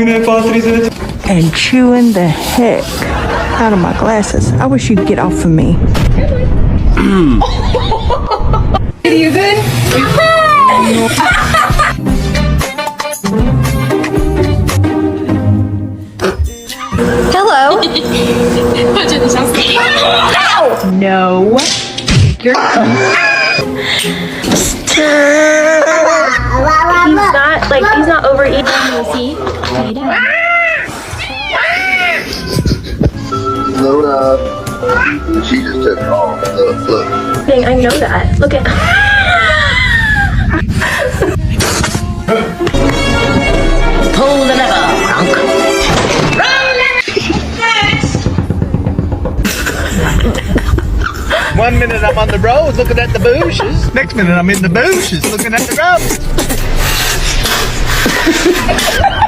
and chewing the heck out of my glasses. I wish you'd get off of me. Are you good? Hello. No. You're he's not overeating, is he? Load up. She just took off. Look. Dang, I know that. Look at. Pull the lever, Kronk. 1 minute I'm on the road looking at the bushes. Next minute I'm in the bushes looking at the road.